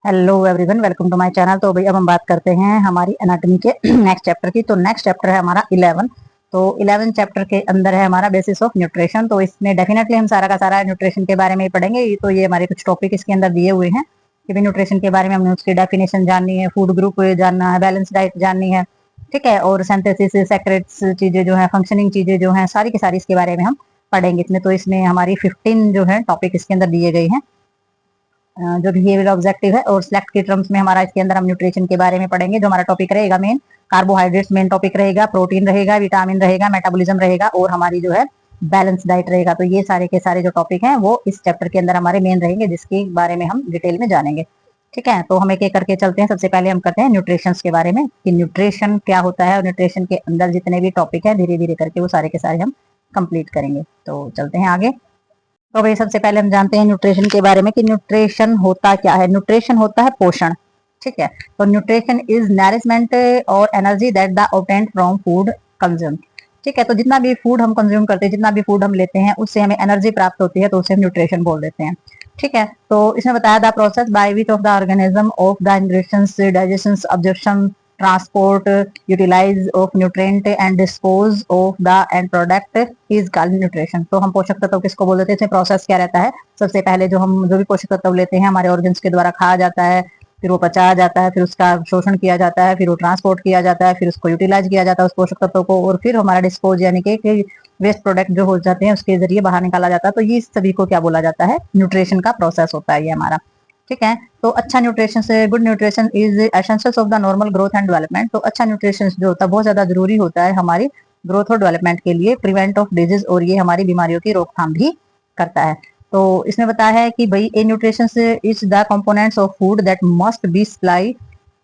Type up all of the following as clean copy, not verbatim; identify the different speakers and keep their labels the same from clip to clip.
Speaker 1: Hello everyone, welcome to my channel. तो भाई अब हम बात करते हैं हमारी एनाटॉमी के नेक्स्ट चैप्टर की। तो नेक्स्ट चैप्टर है हमारा 11। तो 11 चैप्टर के अंदर है हमारा बेसिस ऑफ न्यूट्रिशन। तो इसमें डेफिनेटली हम सारा का सारा न्यूट्रिशन के बारे में ही पढ़ेंगे। तो ये हमारे कुछ टॉपिक इसके अंदर दिए हुए हैं कि भाई न्यूट्रिशन के बारे में हमने उसकी डेफिनेशन जाननी है, फूड ग्रुप जानना है, बैलेंस डाइट जाननी है, ठीक है, और सिंथेसिस सेक्रेट्स चीजें जो है, फंक्शनिंग चीजें जो है, सारी की सारी इसके बारे में हम पढ़ेंगे इसमें। तो इसमें हमारी 15 जो है टॉपिक इसके अंदर दिए गए हैं जो बिहेवियर ऑब्जेक्टिव है। और सिलेक्ट के टर्म्स में हमारा इसके अंदर हम न्यूट्रिशन के बारे में पढ़ेंगे। जो हमारा टॉपिक रहेगा मेन कार्बोहाइड्रेट्स मेन टॉपिक रहेगा, प्रोटीन रहेगा, विटामिन रहेगा, मेटाबॉलिज्म रहेगा और हमारी जो है बैलेंस डाइट रहेगा। तो ये सारे के सारे जो टॉपिक हैं वो इस चैप्टर के अंदर हमारे मेन रहेंगे, जिसके बारे में हम डिटेल में जानेंगे। ठीक है, तो हम एक एक करके चलते हैं। सबसे पहले हम करते हैं न्यूट्रिशन के बारे में कि न्यूट्रिशन क्या होता है, और न्यूट्रिशन के अंदर जितने भी टॉपिक है धीरे धीरे करके वो सारे के सारे हम कंप्लीट करेंगे। तो चलते हैं आगे। तो भाई सबसे पहले हम जानते हैं न्यूट्रिशन के बारे में कि न्यूट्रिशन होता क्या है। न्यूट्रिशन होता है पोषण, ठीक है। तो न्यूट्रिशन इज नरिशमेंट और energy that the obtained from food consume, ठीक है। तो जितना भी फूड हम कंज्यूम करते हैं, जितना भी फूड हम लेते हैं, उससे हमें एनर्जी प्राप्त होती है, तो उसे हम न्यूट्रिशन बोल देते हैं, ठीक है। तो इसमें बताया the process by which of the organism of the nutritions digestion absorption transport utilize of nutrient and dispose of the end product is called nutrition. तो हम पोषक तत्व किसको बोल देते हैं, इसमें प्रोसेस क्या रहता है। सबसे पहले जो भी पोषक तत्व लेते हैं हमारे ऑर्गन्स के द्वारा खाया जाता है, फिर वो पचाया जाता है, फिर उसका शोषण किया जाता है, फिर वो ट्रांसपोर्ट किया जाता है, फिर उसको यूटिलाइज किया जाता है उस पोषक तत्व को, और फिर हमारा डिस्पोज यानी कि वेस्ट प्रोडक्ट जो हो जाते हैं उसके जरिए बाहर निकाला जाता है। तो ये सभी को क्या बोला जाता है, न्यूट्रिशन का प्रोसेस होता है ये हमारा, ठीक है। तो अच्छा न्यूट्रिशन से good nutrition is essential of the normal growth and development. तो अच्छा न्यूट्रिशन जो होता है बहुत ज्यादा जरूरी होता है हमारी ग्रोथ और डेवलपमेंट के लिए, प्रिवेंट ऑफ डिजीज, और ये हमारी बीमारियों की रोकथाम भी करता है। तो इसमें बताया है कि भाई a nutrition is the components of food that must be supply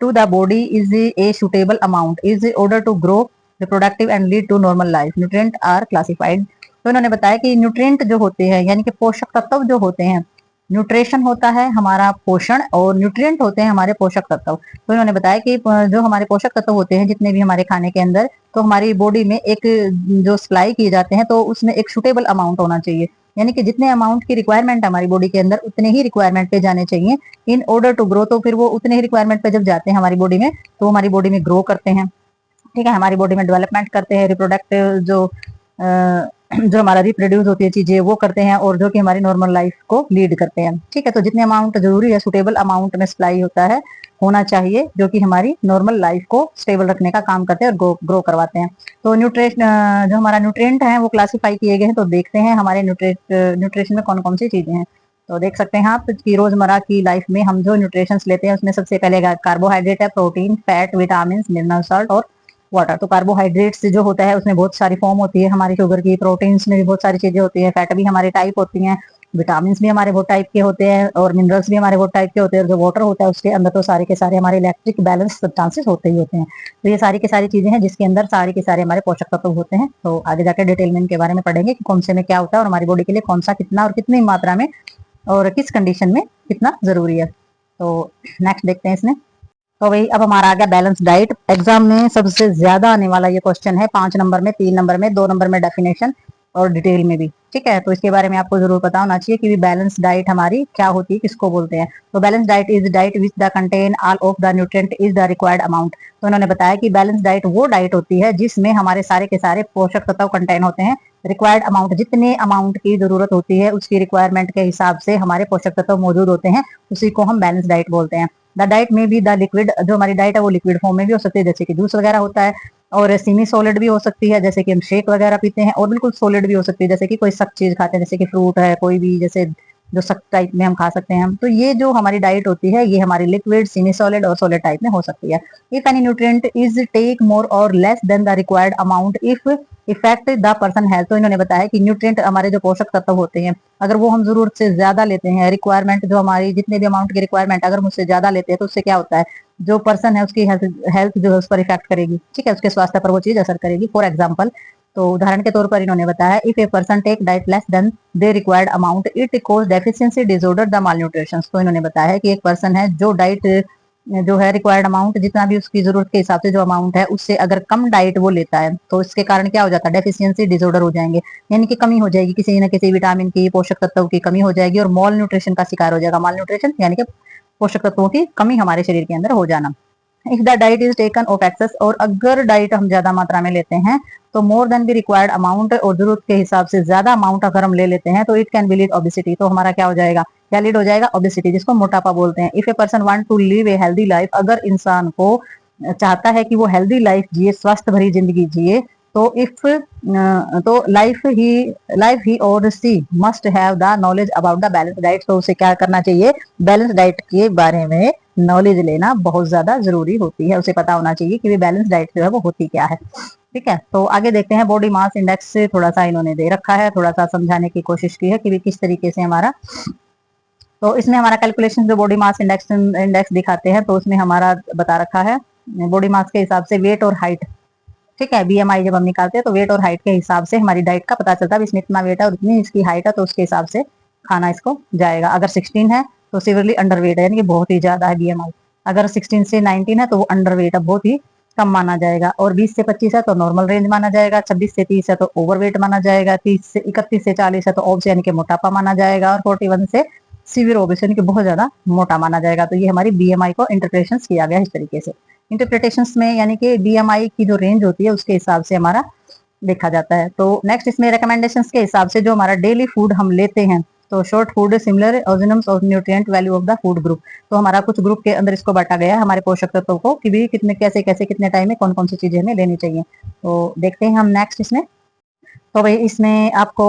Speaker 1: to the body is a suitable amount is order to grow reproductive and lead to normal life. Nutrient are classified. तो इन्होंने बताया कि nutrient जो होते हैं यानी कि पोषक तत्व जो होते हैं, न्यूट्रिशन होता है हमारा पोषण और न्यूट्रिएंट होते हैं हमारे पोषक तत्व। तो इन्होंने बताया कि जो हमारे पोषक तत्व होते हैं जितने भी हमारे खाने के अंदर, तो हमारी बॉडी में एक जो सप्लाई किए जाते हैं तो उसमें एक सुटेबल अमाउंट होना चाहिए, यानी कि जितने अमाउंट की रिक्वायरमेंट हमारी बॉडी के अंदर उतने ही रिक्वायरमेंट पे जाने चाहिए इन ऑर्डर टू ग्रो। तो फिर वो उतने ही रिक्वायरमेंट पे जब जाते हैं हमारी बॉडी में, तो हमारी बॉडी में ग्रो करते हैं, ठीक है, हमारी बॉडी में डेवलपमेंट करते हैं, रिप्रोडक्टिव जो हमारा रिप्रोड्यूस होती है चीजें वो करते हैं, और जो कि हमारी नॉर्मल लाइफ को लीड करते हैं, ठीक है। तो जितने अमाउंट जरूरी है सुटेबल अमाउंट में सप्लाई होता है होना चाहिए, जो कि हमारी नॉर्मल लाइफ को स्टेबल रखने का काम करते हैं और ग्रो करवाते हैं। तो न्यूट्रिशन जो हमारा न्यूट्रिएंट है वो क्लासिफाई किए गए हैं। तो देखते हैं हमारे न्यूट्रिशन में कौन कौन सी चीजें हैं। तो देख सकते हैं आप कि रोजमर्रा की लाइफ में हम जो न्यूट्रिशन लेते हैं उसमें सबसे पहले कार्बोहाइड्रेट है, protein, fat, vitamin, mineral salt और वाटर। तो कार्बोहाइड्रेट्स जो होता है उसमें बहुत सारी फॉर्म होती है हमारी शुगर की, प्रोटीन्स में भी बहुत सारी चीजें होती है, फैट भी हमारे टाइप होती हैं, विटामिन भी हमारे बहुत टाइप के होते हैं, और मिनरल्स भी हमारे बहुत टाइप के होते हैं, और जो वाटर होता है उसके अंदर तो सारे के सारे हमारे इलेक्ट्रिक बैलेंस सब्सटेंसेस होते ही होते हैं। तो ये सारी की सारी चीजें हैं जिसके अंदर सारे के सारे हमारे पोषक तत्व होते हैं। तो आगे जाकर डिटेल में इनके बारे में पढ़ेंगे कि कौन से में क्या होता है और हमारी बॉडी के लिए कौन सा कितना और कितनी मात्रा में और किस कंडीशन में कितना जरूरी है। तो नेक्स्ट देखते हैं इसमें। तो भाई अब हमारा आ गया बैलेंस डाइट। एग्जाम में सबसे ज्यादा आने वाला ये क्वेश्चन है, 5 नंबर में, 3 नंबर में, 2 नंबर में डेफिनेशन और डिटेल में भी, ठीक है। तो इसके बारे में आपको जरूर पता होना चाहिए कि बैलेंस डाइट हमारी क्या होती है, किसको बोलते हैं। तो balance diet is diet which the contain all of the nutrient is the required amount. तो उन्होंने बताया कि बैलेंस डाइट वो डाइट होती है जिसमें हमारे सारे के सारे पोषक तत्व कंटेन होते हैं। रिक्वायर्ड अमाउंट, जितने अमाउंट की जरूरत होती है उसकी रिक्वायरमेंट के हिसाब से हमारे पोषक तत्व मौजूद होते हैं, उसी को हम बैलेंस डाइट बोलते हैं। द डाइट में भी द लिक्विड, जो हमारी डाइट है वो लिक्विड फॉर्म में भी हो सकती है जैसे कि जूस वगैरह होता है, और सेमी सॉलिड भी हो सकती है जैसे कि हम शेक वगैरह पीते हैं, और बिल्कुल सॉलिड भी हो सकती है जैसे कि कोई सख्त चीज खाते हैं जैसे कि फ्रूट है कोई भी, जैसे जो सख्त टाइप में हम खा सकते हैं। तो ये जो हमारी डाइट होती है ये हमारी लिक्विड, सेमी सॉलिड और सॉलिड टाइप में हो सकती है। If any nutrient is take more or less than the required amount if effect the person health. तो इन्होंने बताया कि न्यूट्रिएंट हमारे जो पोषक तत्व होते हैं अगर वो हम जरूरत से ज्यादा लेते हैं, रिक्वायरमेंट जो हमारी जितने भी अमाउंट की रिक्वायरमेंट अगर मुझसे ज्यादा लेते हैं, तो उससे क्या होता है, जो पर्सन है उसकी हेल्थ जो है उस पर इफेक्ट करेगी, ठीक है, उसके स्वास्थ्य पर वो चीज असर करेगी। फॉर एग्जाम्पल, तो उदाहरण के तौर पर इन्होंने बताया if a person take diet less than they required amount it cause deficiency disorder the malnutrition. तो इन्होंने बताया है कि एक पर्सन है जो डाइट जो है रिक्वायर्ड अमाउंट जितना भी उसकी जरूरत के हिसाब से जो अमाउंट है उससे अगर कम डाइट वो लेता है, तो इसके कारण क्या हो जाता है, डेफिशिएंसी डिसऑर्डर हो जाएंगे, यानी कि कमी हो जाएगी, किसी न किसी विटामिन की, पोषक तत्व की कमी हो जाएगी और मॉल न्यूट्रिशन का शिकार हो जाएगा। माल न्यूट्रिशन यानी कि पोषक तत्वों की कमी हमारे शरीर के अंदर हो जाना। If the diet is taken of excess, और अगर डाइट हम ज्यादा मात्रा में लेते हैं तो more than the required amount, और जरूरत के हिसाब से ज्यादा अमाउंट अगर हम ले लेते हैं तो it can be lead obesity, तो हमारा क्या हो जाएगा, क्या लीड हो जाएगा, ओबेसिटी, जिसको मोटापा बोलते हैं। If a person want to live a healthy life, अगर इंसान को चाहता है कि वो हेल्दी लाइफ जिए, स्वस्थ भरी जिंदगी जिए, तो life he or she must have the knowledge about the balance diet, तो उसे क्या करना चाहिए, बैलेंस डाइट के बारे में नॉलेज लेना बहुत ज्यादा जरूरी होती है। उसे पता होना चाहिए कि बैलेंस डाइट जो है वो होती क्या है। ठीक है, तो आगे देखते हैं। बॉडी मास इंडेक्स से थोड़ा सा इन्होंने दे रखा है, थोड़ा सा समझाने की कोशिश की है कि किस तरीके से हमारा, तो इसमें हमारा कैलकुलेशन जो बॉडी मास इंडेक्स दिखाते हैं, तो उसमें हमारा बता रखा है बॉडी मास के हिसाब से वेट और हाइट। ठीक है, बीएमआई जब हम निकालते हैं तो वेट और हाइट के हिसाब से हमारी डाइट का पता चलता है, इसमें इतना वेट है और इतनी इसकी हाइट है, तो उसके हिसाब से खाना इसको जाएगा। अगर 16 है तो सिवियरली अंडर वेट है, यानी कि बहुत ही ज्यादा है बीएमआई। अगर 16 से 19 है तो वो अंडर वेट है, बहुत ही कम माना जाएगा। और 20 से 25 है तो नॉर्मल रेंज माना जाएगा। 26 से 30 है तो ओवरवेट माना जाएगा। 31 से 40 है तो ऑब्स यानी कि मोटापा माना जाएगा। और 41 से सीवियर ओबेस यानी कि बहुत ज्यादा मोटा माना जाएगा। तो ये हमारी बीएमआई को इंटरप्रिटेशन किया गया इस तरीके से। इंटरप्रिटेशन में यानी कि बीएमआई की जो रेंज होती है उसके हिसाब से हमारा देखा जाता है। तो नेक्स्ट इसमें रिकमेंडेशंस के हिसाब से जो हमारा डेली फूड हम लेते हैं, तो शॉर्ट फूड सिमिलर ऑर्गेनिम्स और nutrient value of the food group, तो हमारा कुछ ग्रुप के अंदर इसको बांटा गया है हमारे पोषक तत्वों को कि भी कितने कैसे कैसे कितने टाइम में कौन कौन सी चीजें हमें लेनी चाहिए। तो देखते हैं हम नेक्स्ट इसमें। तो भाई इसमें आपको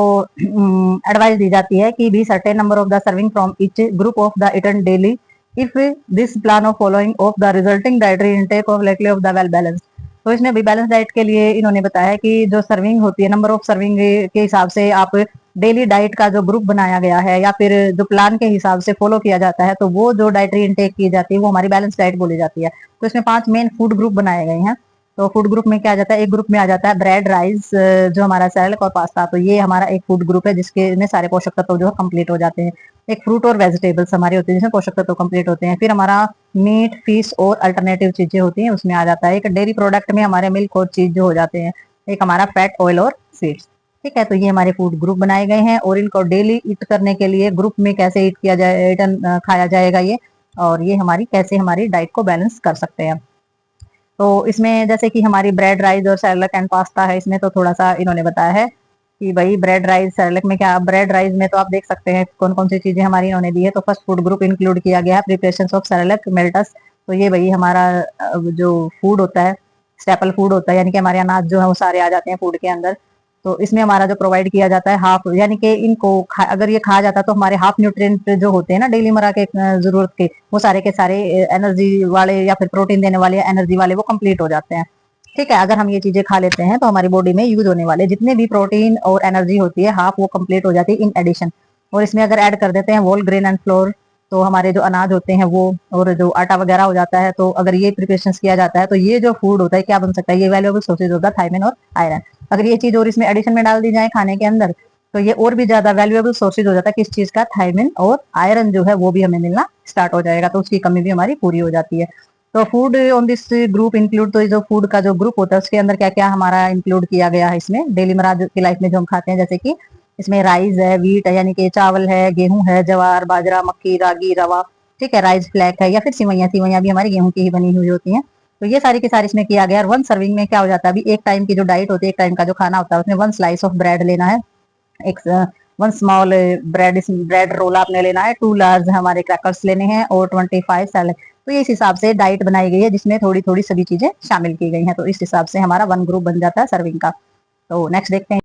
Speaker 1: एडवाइस दी जाती है कि be certain number of the serving from each group of the eaten daily if this plan of following of the resulting dietary intake of likely of the well balance. तो इसमें भी बैलेंस डाइट के लिए इन्होंने बताया कि जो serving होती है, नंबर ऑफ सर्विंग के हिसाब से आप डेली डाइट का जो ग्रुप बनाया गया है या फिर जो प्लान के हिसाब से फॉलो किया जाता है, तो वो जो डाइटरी इनटेक की जाती है वो हमारी बैलेंस डाइट बोली जाती है। तो इसमें 5 मेन फूड ग्रुप बनाए गए हैं। तो फूड ग्रुप में क्या आ जाता है, एक ग्रुप में आ जाता है ब्रेड, राइस, जो हमारा सैलड और पास्ता, तो ये हमारा एक फूड ग्रुप है जिसके में सारे पोषक तत्व जो है कंप्लीट हो जाते हैं। एक फ्रूट और वेजिटेबल्स हमारे होते हैं जिसमें पोषक तत्व कंप्लीट होते हैं। फिर हमारा मीट, फिश और अल्टरनेटिव चीजें होती हैं, उसमें आ जाता है। एक डेयरी प्रोडक्ट में हमारे मिल्क और चीज जो हो जाते हैं। एक हमारा फैट, ऑयल और सीड्स। ठीक है, तो ये हमारे फूड ग्रुप बनाए गए हैं और इनको डेली ईट करने के लिए ग्रुप में कैसे ईट किया जाए, खाया जाएगा ये, और ये हमारी कैसे हमारी डाइट को बैलेंस कर सकते हैं। तो इसमें जैसे कि हमारी ब्रेड, राइस और सैलड एंड पास्ता है, इसमें तो थोड़ा सा इन्होंने बताया है कि भाई ब्रेड, राइस, सैलड में क्या, ब्रेड राइस में तो आप देख सकते हैं कौन कौन सी चीजें हमारी इन्होंने दी है। तो फर्स्ट फूड ग्रुप इंक्लूड किया गया है प्रिपरेशन ऑफ सैलड मेल्टस। तो ये भाई हमारा जो फूड होता है, स्टेपल फूड होता है, यानी कि हमारे अनाज जो है वो सारे आ जाते हैं फूड के अंदर। तो इसमें हमारा जो प्रोवाइड किया जाता है हाफ, यानी कि इनको अगर ये खा जाता है तो हमारे हाफ न्यूट्रिएंट जो होते हैं ना डेली मरा के जरूरत के, वो सारे के सारे एनर्जी वाले या फिर प्रोटीन देने वाले या एनर्जी वाले वो कंप्लीट हो जाते हैं। ठीक है, अगर हम ये चीजें खा लेते हैं तो हमारी बॉडी में यूज होने वाले जितने भी प्रोटीन और एनर्जी होती है हाफ वो कंप्लीट हो जाती है इन एडिशन। और इसमें अगर ऐड कर देते हैं होल ग्रेन एंड फ्लोर, तो हमारे जो अनाज होते हैं वो, और जो आटा वगैरह हो जाता है, तो अगर ये प्रिपरेशन किया जाता है तो ये जो फूड होता है क्या बन सकता है, ये वैल्यूएबल सोर्सेज होता है थायमिन और आयरन। अगर ये चीज और इसमें एडिशन में डाल दी जाए खाने के अंदर, तो ये और भी ज्यादा वैल्यूएबल सोर्सेज हो जाता है किस चीज का, थायमिन और आयरन जो है वो भी हमें मिलना स्टार्ट हो जाएगा, तो उसकी कमी भी हमारी पूरी हो जाती है। तो food on this group include, तो जो फूड का जो ग्रुप होता है उसके अंदर क्या क्या हमारा इंक्लूड किया गया है इसमें डेली मराज की लाइफ में जो हम खाते हैं, जैसे कि इसमें राइस है, वीट है यानी कि चावल है, गेहूं है, जवार, बाजरा, मक्की, रागी, रवा। ठीक है, राइस फ्लैक है या फिर सिवैयां, सिवैयां भी हमारी गेहूं की ही बनी हुई होती हैं। तो ये सारी की सारी इसमें किया गया। और वन सर्विंग में क्या हो जाता है, अभी एक टाइम की जो डाइट होती है, एक टाइम का जो खाना होता है, उसमें 1 स्लाइस ऑफ ब्रेड लेना है, एक 1 स्मॉल ब्रेड रोल आपने लेना है, 2 लार्ज हमारे क्रैकर्स लेने हैं और 25 सैलेड। तो ये इस हिसाब से डाइट बनाई गई है जिसमें थोड़ी थोड़ी सभी चीजें शामिल की गई हैं। तो इस हिसाब से हमारा 1 ग्रुप बन जाता है सर्विंग का। तो नेक्स्ट देखते हैं।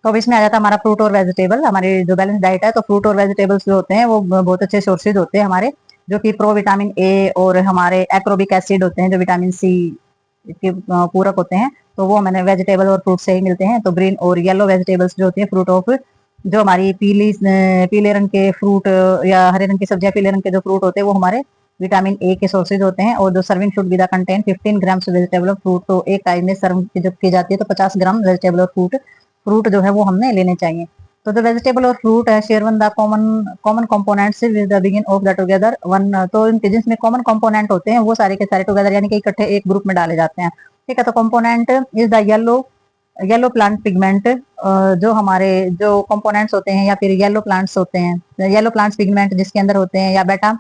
Speaker 1: तो अब इसमें आ जाता है हमारा फ्रूट और वेजिटेबल, हमारी जो बैलेंस डाइट है। तो फ्रूट और वेजिटेबल्स जो होते हैं वो बहुत अच्छे सोर्सेज होते हैं हमारे, जो कि प्रो विटामिन ए और हमारे एक्रोबिक एसिड होते हैं जो विटामिन सी के पूरक होते हैं। तो वो हमें वेजिटेबल और फ्रूट से ही मिलते हैं। तो ग्रीन और येलो वेजिटेबल्स जो होती है, फ्रूट ऑफ, जो हमारी पीले रंग के फ्रूट या हरे रंग की सब्जियां, पीले रंग के जो फ्रूट होते हैं वो हमारे विटामिन ए के सोर्सेज होते हैं। और जो serving should be the content 15 grams vegetable और फ्रूट, तो एक टाइम में सर्व जब की जाती है तो 50 ग्राम वेजिटेबल और फ्रूट जो है वो हमने लेने चाहिए। तो द वेजिटेबल और फ्रूट है share one the common components with the begin of the together one, तो इनके जिसमें कॉमन कंपोनेंट होते हैं वो सारे के सारे टुगेदर यानी कि इकट्ठे एक ग्रुप में डाले जाते हैं। ठीक है, तो component is the yellow plant pigment, जो हमारे जो कंपोनेंट्स होते हैं या फिर येलो प्लांट्स होते हैं, येलो प्लांट्स पिगमेंट जिसके अंदर होते हैं, या बेटा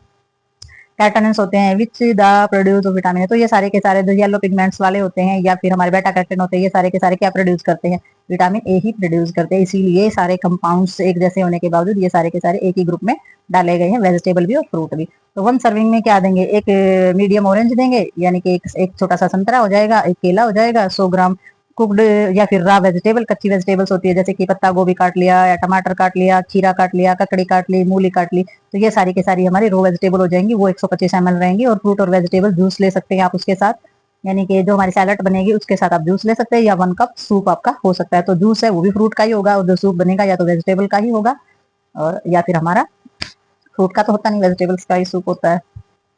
Speaker 1: कैटोन्स होते हैं which the produce of vitamin. तो ये सारे के सारे जो येलो पिगमेंट्स वाले होते हैं या फिर हमारे बेटा कैरोटीन होते हैं, ये सारे के सारे क्या प्रोड्यूस करते हैं, विटामिन ए ही प्रोड्यूस करते हैं। इसीलिए सारे कंपाउंड्स एक जैसे होने के बावजूद ये सारे के सारे एक ही ग्रुप में डाले गए हैं, वेजिटेबल भी और फ्रूट भी। तो 1 सर्विंग में क्या देंगे, एक मीडियम ऑरेंज देंगे, यानी कि एक छोटा सा संतरा हो जाएगा, एक केला हो जाएगा, 100 ग्राम कुक्ड या फिर रा वेजिटेबल, कच्ची वेजिटेबल्स होती है जैसे कि पत्ता गोभी काट लिया या टमाटर काट लिया, खीरा काट लिया, ककड़ी काट ली, मूली काट ली। तो ये सारी की सारी हमारी रो वेजिटेबल हो जाएंगी, वो 125 ml रहेंगी। और फ्रूट और वेजिटेबल जूस ले सकते हैं आप उसके साथ, यानी कि जो हमारी सैलड बनेगी उसके साथ आप जूस ले सकते हैं, या 1 कप सूप आपका हो सकता है। तो जूस है वो भी फ्रूट का ही होगा, और जो सूप बनेगा या तो वेजिटेबल का ही होगा, और या फिर हमारा फ्रूट का तो होता नहीं, वेजिटेबल्स का ही सूप होता है,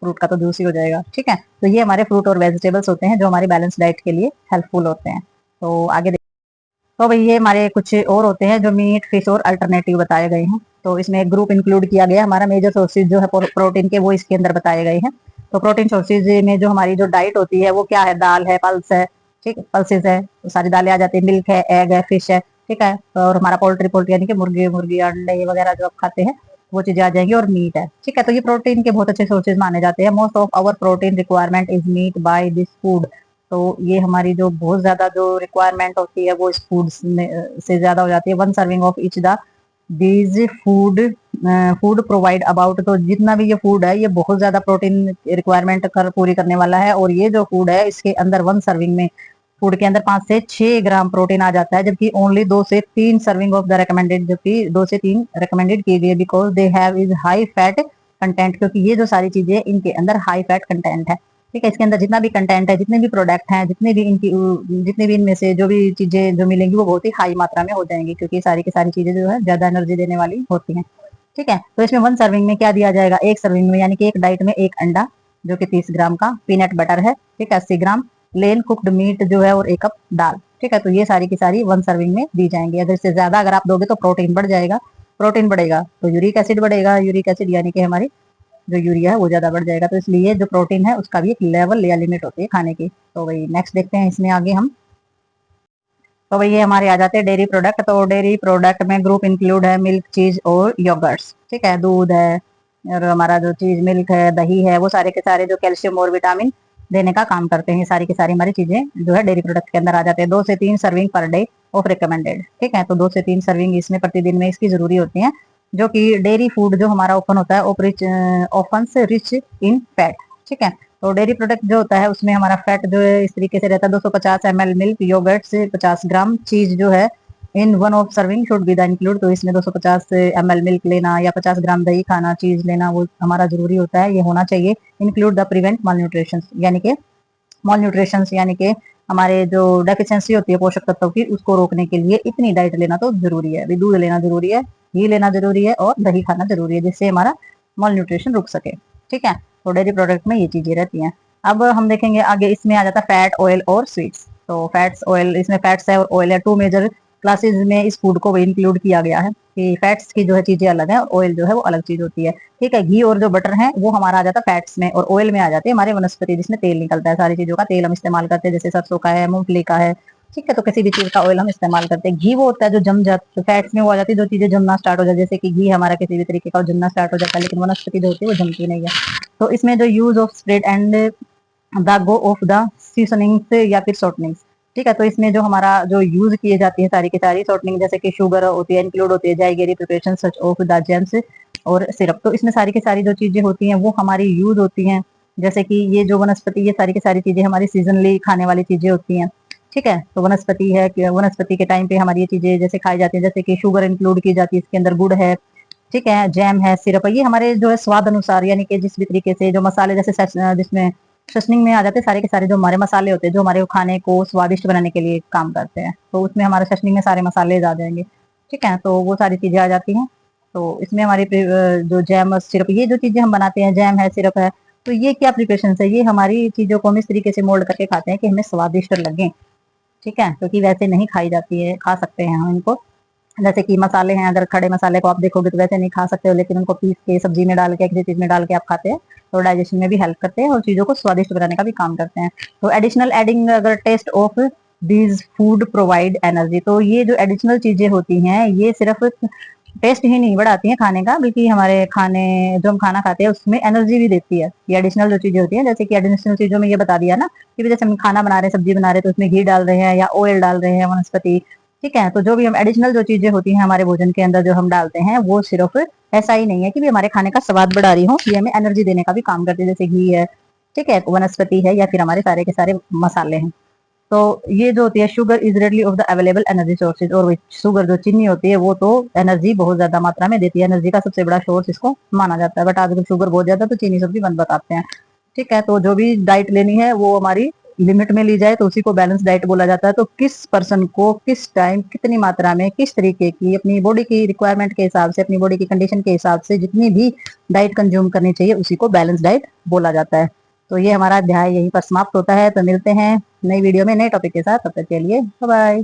Speaker 1: फ्रूट का तो जूस ही हो जाएगा। ठीक है, तो ये हमारे फ्रूट और वेजिटेबल्स होते हैं जो हमारी बैलेंस डाइट के लिए हेल्पफुल होते हैं। तो आगे तो भाई ये हमारे कुछ और होते हैं जो मीट फिश और अल्टरनेटिव बताए गए हैं। तो इसमें एक ग्रुप इंक्लूड किया गया, हमारा मेजर सोर्सेज जो है प्रोटीन के वो इसके अंदर बताए गए हैं। तो प्रोटीन सोर्सेज में जो हमारी जो डाइट होती है वो क्या है, दाल है, पल्स है, ठीक, पल्सेज है, तो सारी दालें आ जाती है, मिल्क है, एग है, फिश है, ठीक है, और हमारा पोल्ट्री पोल्ट्री यानी कि मुर्गी मुर्गी अंडे वगैरह जो आप खाते हैं वो चीजें आ जाएंगी, और मीट है। ठीक है, तो ये प्रोटीन के बहुत अच्छे सोर्सेज माने जाते हैं। Most of our protein requirement is meet by this food. तो ये हमारी जो बहुत ज्यादा जो रिक्वायरमेंट होती है वो इस फूड से ज्यादा हो जाती है। 1 serving of each the these food provide about, तो जितना भी ये फूड है ये बहुत ज्यादा प्रोटीन रिक्वायरमेंट पूरी करने वाला है। और ये जो फूड है इसके अंदर 1 सर्विंग में फूड के अंदर 5 से 6 ग्राम प्रोटीन आ जाता है, जबकि ओनली 2 से 3 सर्विंग ऑफ द रिकमेंडेड, जबकि 2 से 3 रिकमेंडेड की गई, because they have is high fat content, क्योंकि ये जो सारी चीजें इनके अंदर हाई फैट कंटेंट है। ठीक है, इसके अंदर जितना भी कंटेंट है, जितने भी प्रोडक्ट हैं, जितने भी इनमें से जो भी चीजें जो मिलेंगी वो बहुत ही हाई मात्रा में हो जाएंगी, क्योंकि सारी की सारी चीजें जो है ज्यादा एनर्जी देने वाली होती हैं। ठीक है, तो इसमें 1 सर्विंग में क्या दिया जाएगा, एक सर्विंग में यानी कि एक डाइट में एक अंडा जो कि 30 ग्राम का, पीनट बटर है, ठीक है, 80 ग्राम प्लेन कुक्ड मीट जो है, और 1 कप दाल। ठीक है, तो ये सारी की सारी 1 सर्विंग में दी जाएंगी। अगर इससे ज्यादा अगर आप दोगे तो प्रोटीन बढ़ जाएगा, प्रोटीन बढ़ेगा तो यूरिक एसिड बढ़ेगा, यूरिक एसिड यानी कि हमारी जो यूरिया है वो ज्यादा बढ़ जाएगा। तो इसलिए जो प्रोटीन है उसका भी एक लेवल या लिमिट होती है खाने की। तो भाई नेक्स्ट देखते हैं इसमें आगे हम। तो भाई ये हमारे आ जाते हैं डेयरी प्रोडक्ट। तो डेयरी प्रोडक्ट में ग्रुप इंक्लूड है मिल्क, चीज और योगर्ट्स। ठीक है, दूध है और हमारा जो चीज मिल्क है, दही है, वो सारे के सारे जो कैल्शियम और विटामिन देने का काम करते हैं। सारी की सारी हमारी चीजें जो है डेयरी प्रोडक्ट के अंदर आ जाते हैं। 2 से 3 serving per day of recommended. ठीक है, तो 2 से 3 सर्विंग इसमें प्रतिदिन में इसकी जरूरी होती है, जो कि डेयरी फूड जो हमारा ओपन होता है ओपन से रिच इन फैट। ठीक है, तो डेयरी प्रोडक्ट जो होता है उसमें हमारा फैट जो है इस तरीके से रहता है, 250 ml मिल्क, योगर्ट से 50 ग्राम, चीज जो है इन 1 of serving should be the include. तो इसमें 250 ml मिल्क लेना या 50 ग्राम दही खाना, चीज लेना वो हमारा जरूरी होता है, ये होना चाहिए। Include the prevent mall nutrition, यानी कि मॉल न्यूट्रिशन यानी कि हमारे जो डेफिशिएंसी होती है पोषक तत्वों की उसको रोकने के लिए इतनी डाइट लेना तो जरूरी है। दूध लेना जरूरी है, घी लेना जरूरी है और दही खाना जरूरी है, जिससे हमारा मॉल न्यूट्रिशन रुक सके। ठीक है, तो डेयरी प्रोडक्ट में ये चीजें रहती हैं। अब हम देखेंगे आगे, इसमें आ जाता है फैट, ऑयल और स्वीट्स। तो फैट्स, ऑयल, इसमें फैट्स है और ऑयल है, 2 मेजर क्लासेस में इस फूड को इंक्लूड किया गया है कि फैट्स की जो है चीजें अलग है और ऑयल जो है वो अलग चीज होती है। ठीक है, घी और जो बटर है वो हमारा आ जाता है फैट्स में, और ऑयल में आ जाते हैं हमारे वनस्पति जिसमें तेल निकलता है। सारी चीजों का तेल हम इस्तेमाल करते हैं, जैसे सरसों का है, मूंगफली का है। ठीक है, तो किसी भी चीज का ऑयल हम इस्तेमाल करते हैं। घी वो होता है जो जम जाता है, फैट्स में वो आ जाती है जो चीजें जमना स्टार्ट हो जाती है, जैसे कि घी हमारा किसी भी तरीके का जमना स्टार्ट हो जाता है, लेकिन वनस्पति जो होती है वो जमती नहीं है। तो इसमें जो use of spread and the go of the seasonings या फिर शॉर्टनिंग्स। ठीक है, तो इसमें जो हमारा जो यूज किए जाती है सारी की सारी शॉर्टनिंग, जैसे कि शुगर होती है, इंक्लूड होती है, jaggery preparation such of the jams और सिरप। तो इसमें सारी की सारी जो चीजें होती हैं वो हमारी यूज होती हैं, जैसे कि ये जो वनस्पति, ये सारी की सारी चीजें हमारी सीजनली खाने वाली चीजें होती हैं। ठीक है, तो वनस्पति है, वनस्पति के टाइम पे हमारी ये चीजें जैसे खाई जाती है, जैसे कि शुगर इंक्लूड की जाती है इसके अंदर, गुड़ है, ठीक है, जैम है, सिरप है, ये हमारे जो है स्वाद अनुसार, यानी कि जिस भी तरीके से जो मसाले जैसे जिसमें सीजनिंग में आ जाते हैं सारे के सारे जो हमारे मसाले होते हैं जो हमारे खाने को स्वादिष्ट बनाने के लिए काम करते हैं, तो उसमें हमारे सीजनिंग में सारे मसाले आ जाएंगे। ठीक है, तो वो सारी चीजें आ जाती हैं। तो इसमें हमारी जो जैम और सिरप, ये जो चीजें हम बनाते हैं, जैम है, सिरप है, तो ये क्या प्रिपरेशन है, ये हमारी चीजों को हम इस तरीके से मोल्ड करके खाते हैं कि हमें स्वादिष्ट लगे। ठीक है, क्योंकि वैसे नहीं खाई जाती है, खा सकते हैं हम इनको, जैसे कि मसाले हैं, अगर खड़े मसाले को आप देखोगे तो वैसे नहीं खा सकते हो, लेकिन उनको पीस के सब्जी में डाल के किसी चीज में डाल के आप खाते हैं, तो डाइजेशन में भी हेल्प करते हैं और चीजों को स्वादिष्ट बनाने का भी काम करते हैं। तो एडिशनल एडिंग अगर taste of these food provide energy, तो ये जो एडिशनल चीजें होती हैं ये सिर्फ टेस्ट ही नहीं बढ़ाती हैं खाने का, बल्कि हमारे खाने जो हम खाना खाते हैं उसमें एनर्जी भी देती है। ये एडिशनल जो चीजें होती हैं, जैसे कि एडिशनल चीजों में ये बता दिया ना कि जैसे हम खाना बना रहे हैं, सब्जी बना रहे हैं, तो उसमें घी डाल रहे हैं या ऑयल डाल रहे हैं, वनस्पति, ठीक है। तो जो भी हम एडिशनल जो चीजें होती हैं हमारे भोजन के अंदर जो हम डालते हैं, वो सिर्फ ऐसा ही नहीं है कि भी हमारे खाने का स्वाद बढ़ा रही हो, ये हमें एनर्जी देने का भी काम करती है। जैसे घी है, ठीक है, वनस्पति है, या फिर हमारे सारे के सारे मसाले हैं। तो ये जो होती है sugar is readily of the available energy sources, और शुगर जो चीनी होती है वो तो एनर्जी बहुत ज्यादा मात्रा में देती है, एनर्जी का सबसे बड़ा सोर्स इसको माना जाता है। बट आजकल शुगर बहुत ज्यादा, तो चीनी सब्जी बंद बताते हैं, ठीक है। तो जो भी डाइट लेनी है वो हमारी लिमिट में ली जाए तो उसी को बैलेंस डाइट बोला जाता है। तो किस पर्सन को किस टाइम कितनी मात्रा में किस तरीके की अपनी बॉडी की रिक्वायरमेंट के हिसाब से, अपनी बॉडी की कंडीशन के हिसाब से जितनी भी डाइट कंज्यूम करनी चाहिए उसी को बैलेंस डाइट बोला जाता है। तो ये हमारा अध्याय यहीं पर समाप्त होता है। तो मिलते हैं नई वीडियो में नए टॉपिक के साथ, तब तक के लिए बाय बाय।